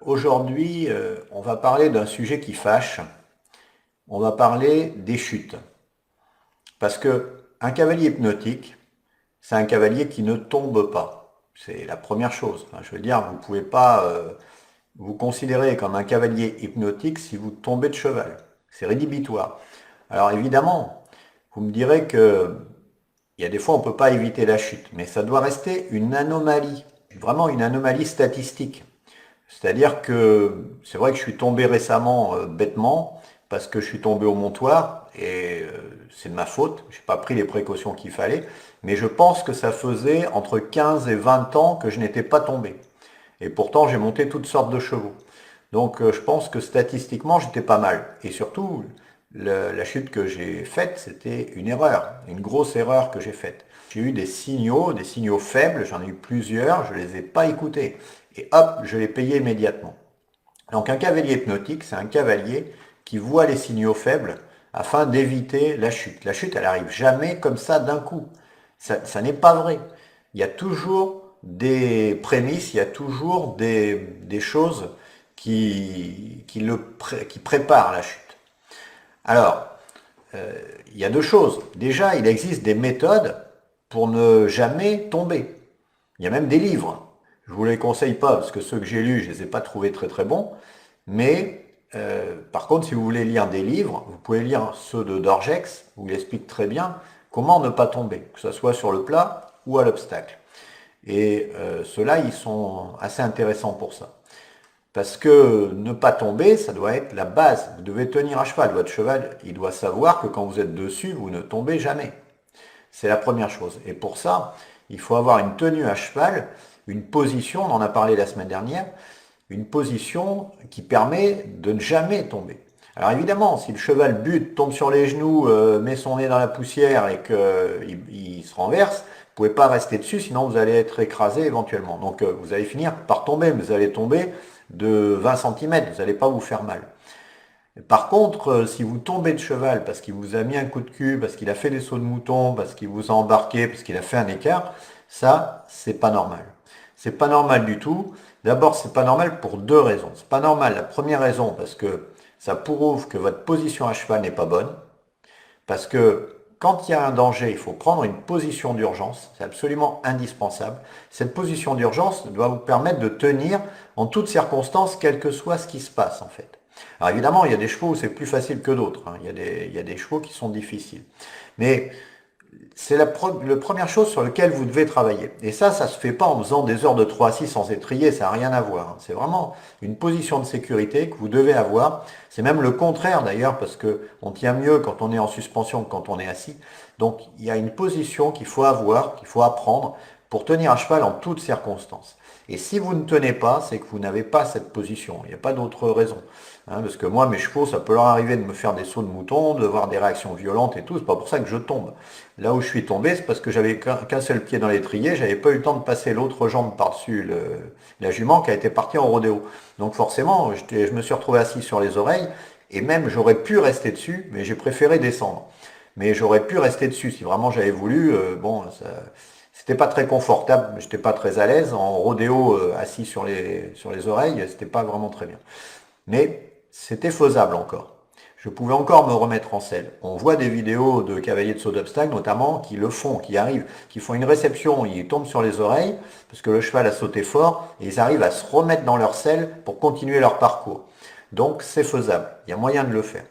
Aujourd'hui, on va parler d'un sujet qui fâche. On va parler des chutes. Parce que un cavalier hypnotique, c'est un cavalier qui ne tombe pas. C'est la première chose. Enfin, je veux dire, vous ne pouvez pas vous considérer comme un cavalier hypnotique si vous tombez de cheval. C'est rédhibitoire. Alors évidemment, vous me direz que il y a des fois on ne peut pas éviter la chute, mais ça doit rester une anomalie, vraiment une anomalie statistique. C'est-à-dire que c'est vrai que je suis tombé récemment bêtement parce que je suis tombé au montoir et c'est de ma faute, je n'ai pas pris les précautions qu'il fallait, mais je pense que ça faisait entre 15 et 20 ans que je n'étais pas tombé. Et pourtant j'ai monté toutes sortes de chevaux. Donc je pense que statistiquement j'étais pas mal. Et surtout, la chute que j'ai faite, c'était une erreur, une grosse erreur que j'ai faite. J'ai eu des signaux faibles, j'en ai eu plusieurs, je ne les ai pas écoutés. Et hop, je l'ai payé immédiatement. Donc un cavalier hypnotique, c'est un cavalier qui voit les signaux faibles afin d'éviter la chute. La chute, elle arrive jamais comme ça d'un coup. Ça n'est pas vrai. Il y a toujours des prémices, il y a toujours des choses qui préparent la chute. Alors, il y a deux choses. Déjà, il existe des méthodes pour ne jamais tomber. Il y a même des livres. Je ne vous les conseille pas parce que ceux que j'ai lus, je ne les ai pas trouvés très très bons. Mais par contre, si vous voulez lire des livres, vous pouvez lire ceux de Dorgex, où il explique très bien comment ne pas tomber, que ce soit sur le plat ou à l'obstacle. Et ceux-là, ils sont assez intéressants pour ça. Parce que ne pas tomber, ça doit être la base. Vous devez tenir à cheval. Votre cheval, il doit savoir que quand vous êtes dessus, vous ne tombez jamais. C'est la première chose. Et pour ça, il faut avoir une tenue à cheval, une position, on en a parlé la semaine dernière, une position qui permet de ne jamais tomber. Alors évidemment, si le cheval bute, tombe sur les genoux, met son nez dans la poussière et qu'il se renverse, vous ne pouvez pas rester dessus, sinon vous allez être écrasé éventuellement. Donc vous allez finir par tomber, mais vous allez tomber de 20 cm, vous n'allez pas vous faire mal. Par contre, si vous tombez de cheval parce qu'il vous a mis un coup de cul, parce qu'il a fait des sauts de mouton, parce qu'il vous a embarqué, parce qu'il a fait un écart, ça, c'est pas normal. C'est pas normal du tout. D'abord, c'est pas normal pour deux raisons. C'est pas normal. La première raison, parce que ça prouve que votre position à cheval n'est pas bonne. Parce que quand il y a un danger, il faut prendre une position d'urgence. C'est absolument indispensable. Cette position d'urgence doit vous permettre de tenir en toutes circonstances, quel que soit ce qui se passe, en fait. Alors évidemment, il y a des chevaux où c'est plus facile que d'autres. Il y a des chevaux qui sont difficiles. Mais c'est la première chose sur laquelle vous devez travailler. Et ça se fait pas en faisant des heures de 3 à 6 sans étrier, ça n'a rien à voir. C'est vraiment une position de sécurité que vous devez avoir. C'est même le contraire d'ailleurs, parce que on tient mieux quand on est en suspension que quand on est assis. Donc il y a une position qu'il faut avoir, qu'il faut apprendre pour tenir à cheval en toutes circonstances. Et si vous ne tenez pas, c'est que vous n'avez pas cette position. Il n'y a pas d'autre raison. Parce que moi, mes chevaux, ça peut leur arriver de me faire des sauts de mouton, de voir des réactions violentes et tout. C'est pas pour ça que je tombe. Là où je suis tombé, c'est parce que j'avais qu'un seul pied dans l'étrier. J'avais pas eu le temps de passer l'autre jambe par-dessus la jument qui a été partie en rodéo. Donc forcément, je me suis retrouvé assis sur les oreilles. Et même, j'aurais pu rester dessus, mais j'ai préféré descendre. Mais j'aurais pu rester dessus si vraiment j'avais voulu. Bon, c'était pas très confortable, j'étais pas très à l'aise. En rodéo, assis sur les oreilles, c'était pas vraiment très bien. Mais c'était faisable encore. Je pouvais encore me remettre en selle. On voit des vidéos de cavaliers de saut d'obstacle, notamment, qui le font, qui arrivent, qui font une réception, ils tombent sur les oreilles, parce que le cheval a sauté fort, et ils arrivent à se remettre dans leur selle pour continuer leur parcours. Donc c'est faisable, il y a moyen de le faire.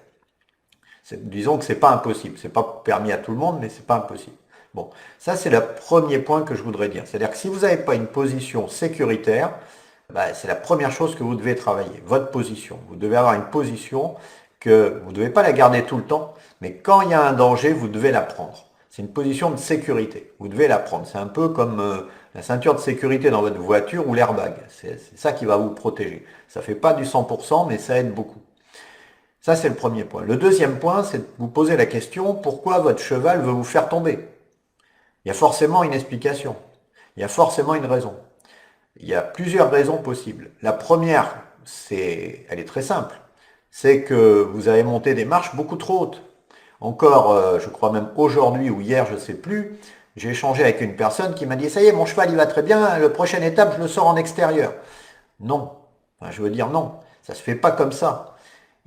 Disons que c'est pas impossible, c'est pas permis à tout le monde, mais c'est pas impossible. Bon, ça c'est le premier point que je voudrais dire. C'est-à-dire que si vous n'avez pas une position sécuritaire, bah, c'est la première chose que vous devez travailler, votre position. Vous devez avoir une position que vous ne devez pas la garder tout le temps, mais quand il y a un danger, vous devez la prendre. C'est une position de sécurité. Vous devez la prendre. C'est un peu comme la ceinture de sécurité dans votre voiture ou l'airbag. C'est ça qui va vous protéger. Ça ne fait pas du 100%, mais ça aide beaucoup. Ça, c'est le premier point. Le deuxième point, c'est de vous poser la question, pourquoi votre cheval veut vous faire tomber? Il y a forcément une explication. Il y a forcément une raison. Il y a plusieurs raisons possibles. La première, elle est très simple. C'est que vous avez monté des marches beaucoup trop hautes. Encore, je crois même aujourd'hui ou hier, je ne sais plus, j'ai échangé avec une personne qui m'a dit, ça y est, mon cheval, il va très bien, la prochaine étape, je le sors en extérieur. Non. Enfin, je veux dire, non, ça ne se fait pas comme ça.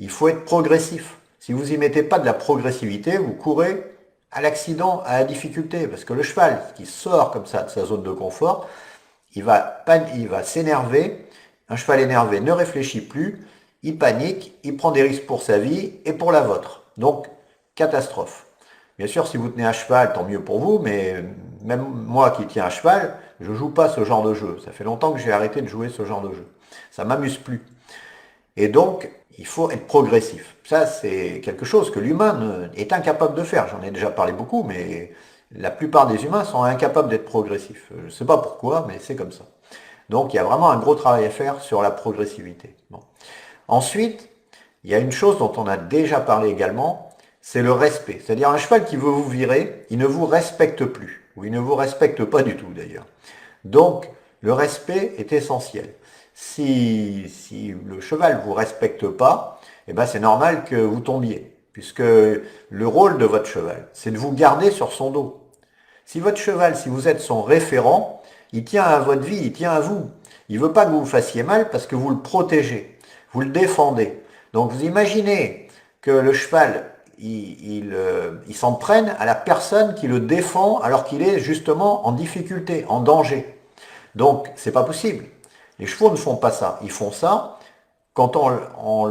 Il faut être progressif. Si vous n'y mettez pas de la progressivité, vous courez à l'accident, à la difficulté. Parce que le cheval qui sort comme ça de sa zone de confort, il va s'énerver. Un cheval énervé ne réfléchit plus, il panique, il prend des risques pour sa vie et pour la vôtre. Donc, catastrophe. Bien sûr, si vous tenez un cheval, tant mieux pour vous, mais même moi qui tiens un cheval, je ne joue pas ce genre de jeu. Ça fait longtemps que j'ai arrêté de jouer ce genre de jeu. Ça ne m'amuse plus. Et donc, il faut être progressif. Ça, c'est quelque chose que l'humain est incapable de faire. J'en ai déjà parlé beaucoup, mais la plupart des humains sont incapables d'être progressifs. Je ne sais pas pourquoi, mais c'est comme ça. Donc, il y a vraiment un gros travail à faire sur la progressivité. Bon. Ensuite, il y a une chose dont on a déjà parlé également, c'est le respect. C'est-à-dire un cheval qui veut vous virer, il ne vous respecte plus. Ou il ne vous respecte pas du tout d'ailleurs. Donc, le respect est essentiel. Si le cheval ne vous respecte pas, eh ben c'est normal que vous tombiez. Puisque le rôle de votre cheval, c'est de vous garder sur son dos. Si votre cheval, si vous êtes son référent, il tient à votre vie, il tient à vous. Il ne veut pas que vous vous fassiez mal parce que vous le protégez, vous le défendez. Donc vous imaginez que le cheval, il s'en prenne à la personne qui le défend alors qu'il est justement en difficulté, en danger. Donc c'est pas possible. Les chevaux ne font pas ça. Ils font ça quand on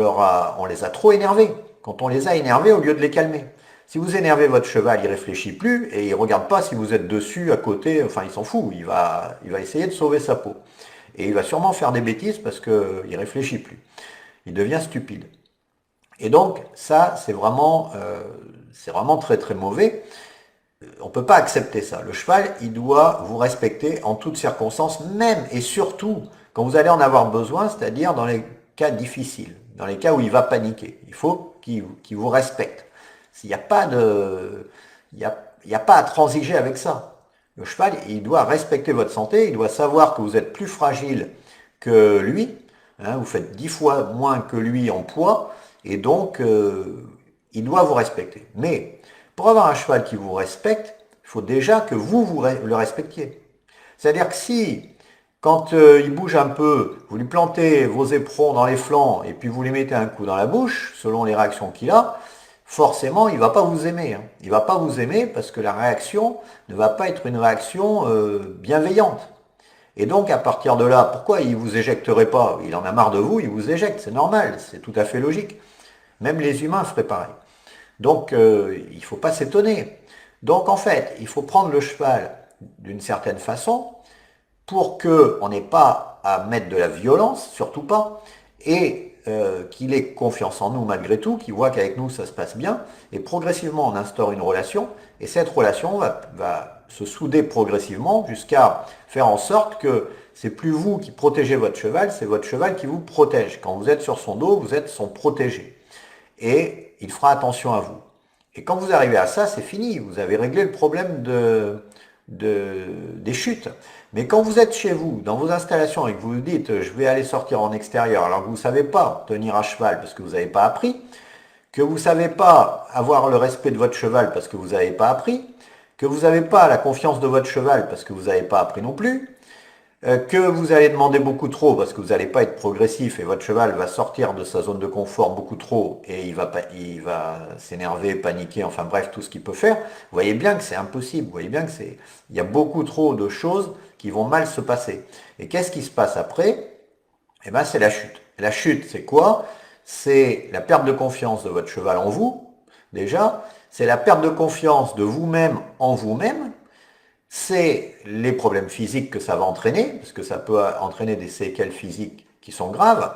les a trop énervés, quand on les a énervés au lieu de les calmer. Si vous énervez votre cheval, il réfléchit plus et il regarde pas si vous êtes dessus, à côté, enfin il s'en fout, il va essayer de sauver sa peau. Et il va sûrement faire des bêtises parce qu'il réfléchit plus. Il devient stupide. Et donc ça, c'est vraiment très très mauvais. On ne peut pas accepter ça. Le cheval, il doit vous respecter en toutes circonstances, même et surtout quand vous allez en avoir besoin, c'est-à-dire dans les cas difficiles, dans les cas où il va paniquer. Il faut qu'il vous respecte. Il n'y a pas il y a pas à transiger avec ça. Le cheval, il doit respecter votre santé, il doit savoir que vous êtes plus fragile que lui, hein, vous faites 10 fois moins que lui en poids, et donc il doit vous respecter. Mais pour avoir un cheval qui vous respecte, il faut déjà que vous le respectiez. C'est-à-dire que si, quand il bouge un peu, vous lui plantez vos éperons dans les flancs et puis vous lui mettez un coup dans la bouche, selon les réactions qu'il a, forcément, il ne va pas vous aimer. Hein. Il ne va pas vous aimer parce que la réaction ne va pas être une réaction bienveillante. Et donc, à partir de là, pourquoi il ne vous éjecterait pas? Il en a marre de vous, il vous éjecte, c'est normal, c'est tout à fait logique. Même les humains feraient pareil. Donc, il ne faut pas s'étonner. Donc, en fait, il faut prendre le cheval d'une certaine façon pour qu'on n'ait pas à mettre de la violence, surtout pas, et qu'il ait confiance en nous malgré tout, qu'il voit qu'avec nous ça se passe bien, et progressivement on instaure une relation, et cette relation va se souder progressivement jusqu'à faire en sorte que c'est plus vous qui protégez votre cheval, c'est votre cheval qui vous protège. Quand vous êtes sur son dos, vous êtes son protégé. Et il fera attention à vous. Et quand vous arrivez à ça, c'est fini. Vous avez réglé le problème des chutes. Mais quand vous êtes chez vous, dans vos installations, et que vous vous dites je vais aller sortir en extérieur, alors que vous ne savez pas tenir à cheval parce que vous n'avez pas appris, que vous ne savez pas avoir le respect de votre cheval parce que vous n'avez pas appris, que vous n'avez pas la confiance de votre cheval parce que vous n'avez pas appris non plus, que vous allez demander beaucoup trop parce que vous n'allez pas être progressif et votre cheval va sortir de sa zone de confort beaucoup trop et il va s'énerver, paniquer, enfin bref, tout ce qu'il peut faire, vous voyez bien que c'est impossible, vous voyez bien que il y a beaucoup trop de choses qui vont mal se passer. Et qu'est-ce qui se passe après? Eh bien, c'est la chute. La chute, c'est quoi? C'est la perte de confiance de votre cheval en vous, déjà, c'est la perte de confiance de vous-même en vous-même, c'est les problèmes physiques que ça va entraîner, parce que ça peut entraîner des séquelles physiques qui sont graves,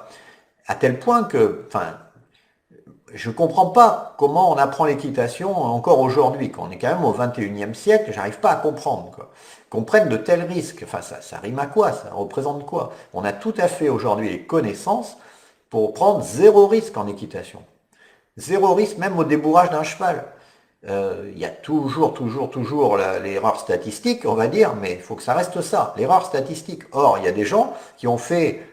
à tel point que, enfin, je ne comprends pas comment on apprend l'équitation encore aujourd'hui, quand on est quand même au 21e siècle, j'arrive pas à comprendre, quoi. Qu'on prenne de tels risques, enfin ça rime à quoi, ça représente quoi? On a tout à fait aujourd'hui les connaissances pour prendre zéro risque en équitation. Zéro risque même au débourrage d'un cheval. Il y a toujours l'erreur statistique, on va dire, mais il faut que ça reste ça, l'erreur statistique. Or, il y a des gens qui ont fait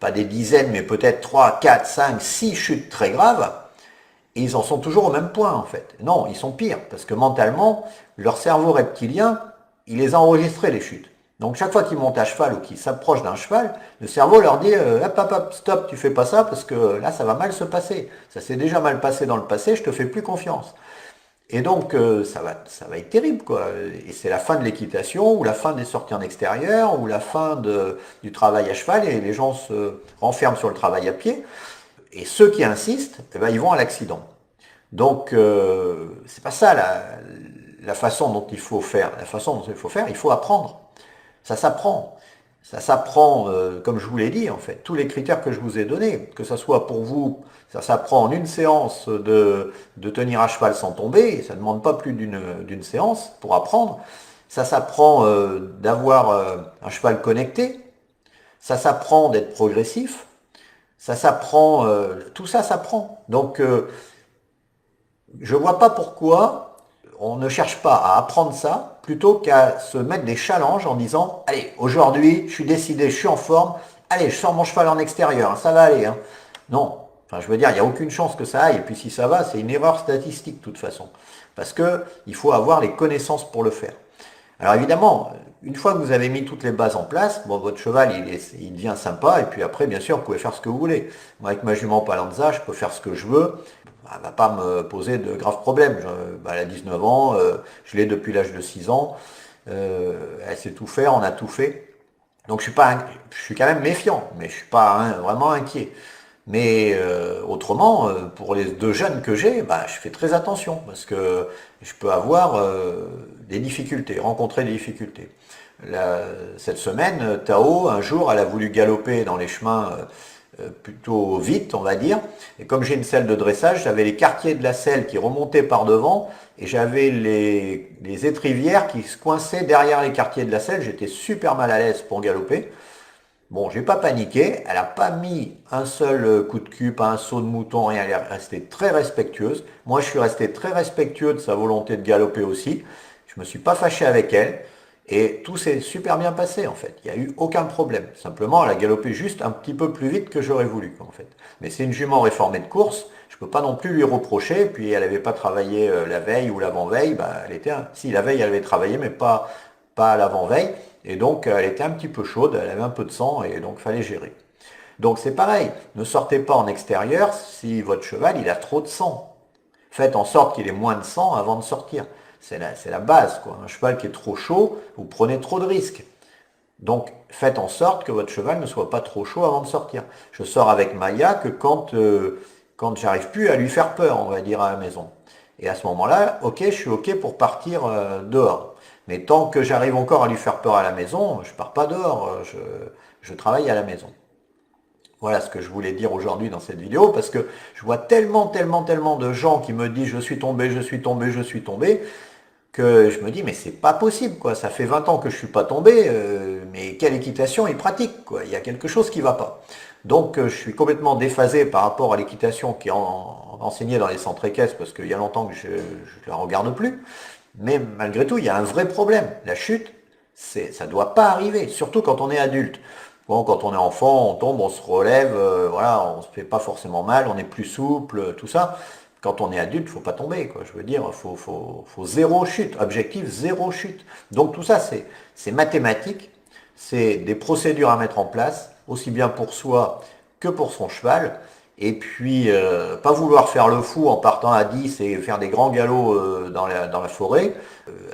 pas des dizaines, mais peut-être 3, 4, 5, 6 chutes très graves, et ils en sont toujours au même point, en fait. Non, ils sont pires, parce que mentalement, leur cerveau reptilien, il les a enregistrés, les chutes. Donc chaque fois qu'ils montent à cheval ou qu'ils s'approchent d'un cheval, le cerveau leur dit hop, hop, hop, stop, tu fais pas ça parce que là ça va mal se passer. Ça s'est déjà mal passé dans le passé, je te fais plus confiance. Et donc ça va être terrible quoi. Et c'est la fin de l'équitation ou la fin des sorties en extérieur ou la fin du travail à cheval et les gens se renferment sur le travail à pied. Et ceux qui insistent, eh ben, ils vont à l'accident. Donc c'est pas ça la façon dont il faut faire. La façon dont il faut faire, il faut apprendre. Ça s'apprend. Ça s'apprend, comme je vous l'ai dit, en fait. Tous les critères que je vous ai donnés, que ce soit pour vous, ça s'apprend en une séance de tenir à cheval sans tomber, ça ne demande pas plus d'une séance pour apprendre. Ça s'apprend d'avoir un cheval connecté. Ça s'apprend d'être progressif. Ça s'apprend, tout ça s'apprend. Donc, je ne vois pas pourquoi on ne cherche pas à apprendre ça plutôt qu'à se mettre des challenges en disant allez, aujourd'hui, je suis décidé, je suis en forme, allez, je sors mon cheval en extérieur, hein, ça va aller. Hein. Non, enfin, je veux dire, il n'y a aucune chance que ça aille. Et puis si ça va, c'est une erreur statistique de toute façon. Parce qu'il faut avoir les connaissances pour le faire. Alors évidemment, une fois que vous avez mis toutes les bases en place, bon, votre cheval il devient sympa et puis après bien sûr vous pouvez faire ce que vous voulez. Moi avec ma jument Palanza, je peux faire ce que je veux, elle ne va pas me poser de graves problèmes. Elle a 19 ans, je l'ai depuis l'âge de 6 ans, elle sait tout faire, on a tout fait. Donc je suis quand même méfiant, mais je suis pas vraiment inquiet. Mais autrement, pour les deux jeunes que j'ai, bah, je fais très attention parce que je peux avoir des difficultés, rencontrer des difficultés. Cette semaine, Tao, un jour, elle a voulu galoper dans les chemins plutôt vite, on va dire. Et comme j'ai une selle de dressage, j'avais les quartiers de la selle qui remontaient par devant et j'avais les étrivières qui se coinçaient derrière les quartiers de la selle. J'étais super mal à l'aise pour galoper. Bon, j'ai pas paniqué, elle n'a pas mis un seul coup de cul, pas un saut de mouton, rien, elle est restée très respectueuse. Moi, je suis resté très respectueux de sa volonté de galoper aussi. Je me suis pas fâché avec elle et tout s'est super bien passé en fait. Il n'y a eu aucun problème. Simplement, elle a galopé juste un petit peu plus vite que j'aurais voulu en fait. Mais c'est une jument réformée de course, je peux pas non plus lui reprocher. Puis elle n'avait pas travaillé la veille ou l'avant-veille. Bah, si la veille elle avait travaillé, mais pas l'avant-veille. Et donc, elle était un petit peu chaude, elle avait un peu de sang, et donc, il fallait gérer. Donc, c'est pareil, ne sortez pas en extérieur si votre cheval, il a trop de sang. Faites en sorte qu'il ait moins de sang avant de sortir. C'est la base, quoi. Un cheval qui est trop chaud, vous prenez trop de risques. Donc, faites en sorte que votre cheval ne soit pas trop chaud avant de sortir. Je sors avec Maya que quand j'arrive plus à lui faire peur, on va dire, à la maison. Et à ce moment-là, ok, je suis ok pour partir dehors. Mais tant que j'arrive encore à lui faire peur à la maison, je pars pas dehors, je travaille à la maison. Voilà ce que je voulais dire aujourd'hui dans cette vidéo, parce que je vois tellement, tellement, tellement de gens qui me disent je suis tombé, je suis tombé, je suis tombé, que je me dis mais c'est pas possible quoi, ça fait 20 ans que je suis pas tombé, mais quelle équitation ils pratiquent quoi, il y a quelque chose qui va pas. Donc je suis complètement déphasé par rapport à l'équitation qui est enseignée dans les centres équestres, parce qu'il y a longtemps que je ne la regarde plus. Mais malgré tout, il y a un vrai problème. La chute, ça ne doit pas arriver, surtout quand on est adulte. Bon, quand on est enfant, on tombe, on se relève, voilà, on se fait pas forcément mal, on est plus souple, tout ça. Quand on est adulte, faut pas tomber, quoi. Je veux dire, faut zéro chute, objectif zéro chute. Donc tout ça, c'est mathématique, c'est des procédures à mettre en place, aussi bien pour soi que pour son cheval. Et puis, pas vouloir faire le fou en partant à 10 et faire des grands galops dans la forêt,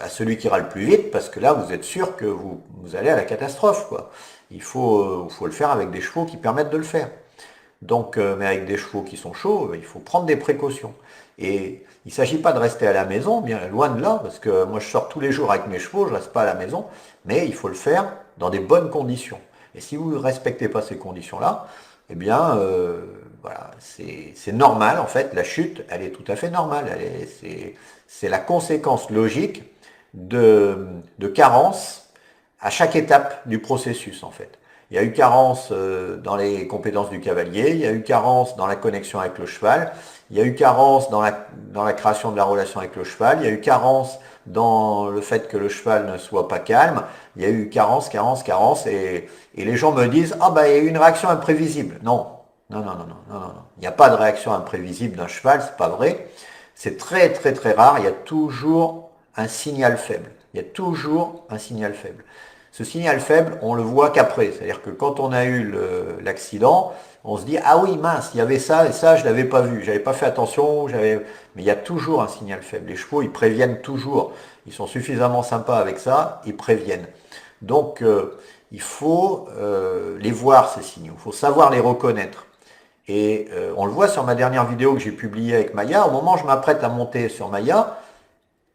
à celui qui ira le plus vite, parce que là, vous êtes sûr que vous allez à la catastrophe, quoi. Il faut le faire avec des chevaux qui permettent de le faire. Donc, mais avec des chevaux qui sont chauds, il faut prendre des précautions. Et il ne s'agit pas de rester à la maison, bien loin de là, parce que moi je sors tous les jours avec mes chevaux, je ne reste pas à la maison, mais il faut le faire dans des bonnes conditions. Et si vous ne respectez pas ces conditions-là, eh bien, voilà, c'est normal en fait, la chute, elle est tout à fait normale. C'est la conséquence logique de carences à chaque étape du processus en fait. Il y a eu carence dans les compétences du cavalier, il y a eu carence dans la connexion avec le cheval, il y a eu carence dans la création de la relation avec le cheval, il y a eu carence dans le fait que le cheval ne soit pas calme, il y a eu carence, carence, carence, et les gens me disent « Ah bah il y a eu une réaction imprévisible ». Non, non, non, non, non, non, non. Il n'y a pas de réaction imprévisible d'un cheval, c'est pas vrai. C'est très, très, très rare, il y a toujours un signal faible. Il y a toujours un signal faible. Ce signal faible, on le voit qu'après. C'est-à-dire que quand on a eu l'accident, on se dit « Ah oui, mince, il y avait ça et ça, je ne l'avais pas vu, j'avais pas fait attention. » Mais il y a toujours un signal faible. Les chevaux, ils préviennent toujours. Ils sont suffisamment sympas avec ça, ils préviennent. Donc, il faut les voir, ces signaux. Il faut savoir les reconnaître. Et on le voit sur ma dernière vidéo que j'ai publiée avec Maya. Au moment où je m'apprête à monter sur Maya,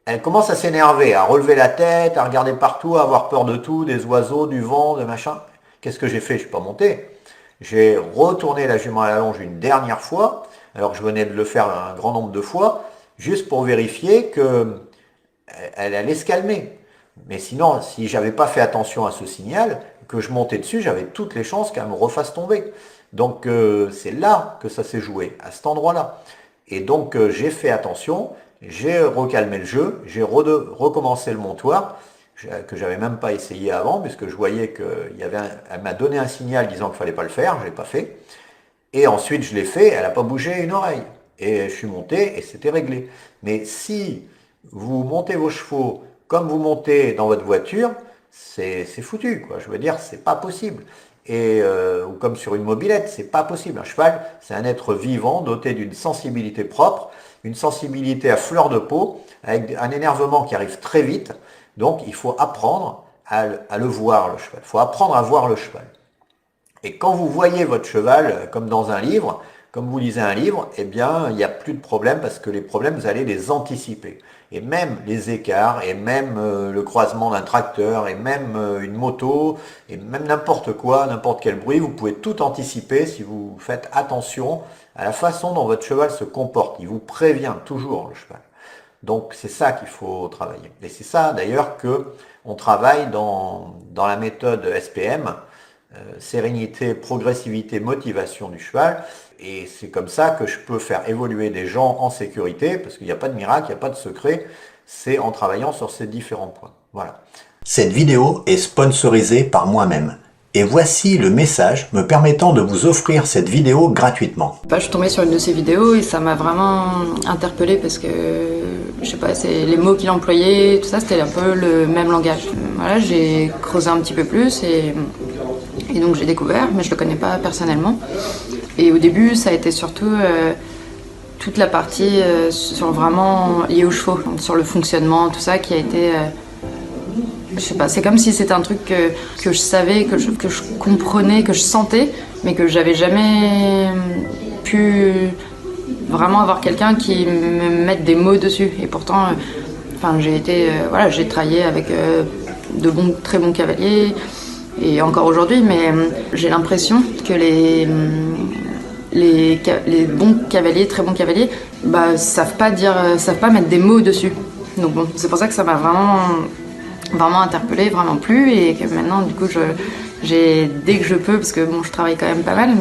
elle commence à s'énerver, à relever la tête, à regarder partout, à avoir peur de tout, des oiseaux, du vent, de machin. Qu'est-ce que j'ai fait? Je ne suis pas monté. J'ai retourné la jument à la longe une dernière fois, alors que je venais de le faire un grand nombre de fois, juste pour vérifier qu'elle allait se calmer. Mais sinon, si j'avais pas fait attention à ce signal, que je montais dessus, j'avais toutes les chances qu'elle me refasse tomber. Donc c'est là que ça s'est joué, à cet endroit-là. Et donc j'ai fait attention, j'ai recalmé le jeu, j'ai recommencé le montoir, que j'avais même pas essayé avant, puisque je voyais qu'elle m'a donné un signal disant qu'il fallait pas le faire, je l'ai pas fait. Et ensuite je l'ai fait, elle n'a pas bougé une oreille. Et je suis monté et c'était réglé. Mais si vous montez vos chevaux comme vous montez dans votre voiture, c'est foutu, quoi. Je veux dire, c'est pas possible. Ou comme sur une mobilette, c'est pas possible. Un cheval, c'est un être vivant, doté d'une sensibilité propre, une sensibilité à fleur de peau, avec un énervement qui arrive très vite. Donc, il faut apprendre à le voir, le cheval. Il faut apprendre à voir le cheval. Et quand vous voyez votre cheval, comme dans un livre, comme vous lisez un livre, eh bien, il n'y a plus de problème parce que les problèmes, vous allez les anticiper. Et même les écarts, et même le croisement d'un tracteur, et même une moto, et même n'importe quoi, n'importe quel bruit, vous pouvez tout anticiper si vous faites attention à la façon dont votre cheval se comporte. Il vous prévient toujours, le cheval. Donc c'est ça qu'il faut travailler. Et c'est ça d'ailleurs qu'on travaille dans la méthode SPM, sérénité, progressivité, motivation du cheval. Et c'est comme ça que je peux faire évoluer des gens en sécurité, parce qu'il n'y a pas de miracle, il n'y a pas de secret, c'est en travaillant sur ces différents points. Voilà. Cette vidéo est sponsorisée par moi-même. Et voici le message me permettant de vous offrir cette vidéo gratuitement. Je suis tombée sur une de ces vidéos et ça m'a vraiment interpellée parce que, je sais pas, c'est les mots qu'il employait, tout ça, c'était un peu le même langage. Voilà, j'ai creusé un petit peu plus et donc j'ai découvert, mais je le connais pas personnellement. Et au début, ça a été surtout toute la partie sur vraiment liée aux chevaux, sur le fonctionnement, tout ça qui a été... je sais pas, c'est comme si c'était un truc que je savais, que je comprenais, que je sentais, mais que j'avais jamais pu vraiment avoir quelqu'un qui me mette des mots dessus. Et pourtant, j'ai travaillé avec de très bons cavaliers, et encore aujourd'hui, mais j'ai l'impression que les bons cavaliers, très bons cavaliers, savent pas mettre des mots dessus. Donc bon, c'est pour ça que ça m'a vraiment interpellée, vraiment plu, et que maintenant du coup dès que je peux, parce que bon, je travaille quand même pas mal,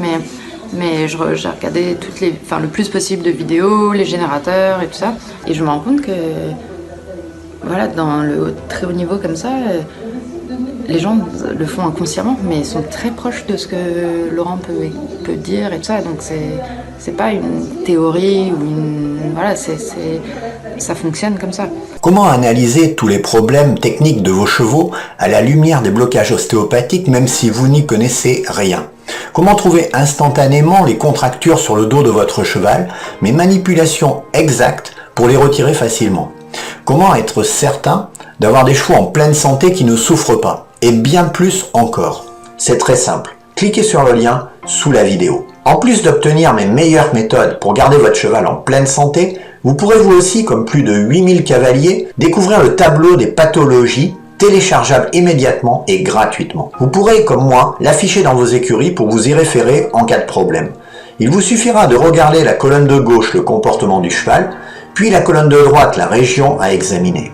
mais j'ai regardé le plus possible de vidéos, les générateurs et tout ça, et je me rends compte que voilà, dans le très haut niveau comme ça, les gens le font inconsciemment, mais ils sont très proches de ce que Laurent peut dire et tout ça, donc c'est pas une théorie ou ça fonctionne comme ça. Comment analyser tous les problèmes techniques de vos chevaux à la lumière des blocages ostéopathiques même si vous n'y connaissez rien? Comment trouver instantanément les contractures sur le dos de votre cheval, mais manipulations exactes pour les retirer facilement? Comment être certain d'avoir des chevaux en pleine santé qui ne souffrent pas? Et bien plus encore. C'est très simple. Cliquez sur le lien sous la vidéo. En plus d'obtenir mes meilleures méthodes pour garder votre cheval en pleine santé, vous pourrez vous aussi, comme plus de 8000 cavaliers, découvrir le tableau des pathologies téléchargeable immédiatement et gratuitement. Vous pourrez, comme moi, l'afficher dans vos écuries pour vous y référer en cas de problème. Il vous suffira de regarder la colonne de gauche, le comportement du cheval, puis la colonne de droite, la région à examiner.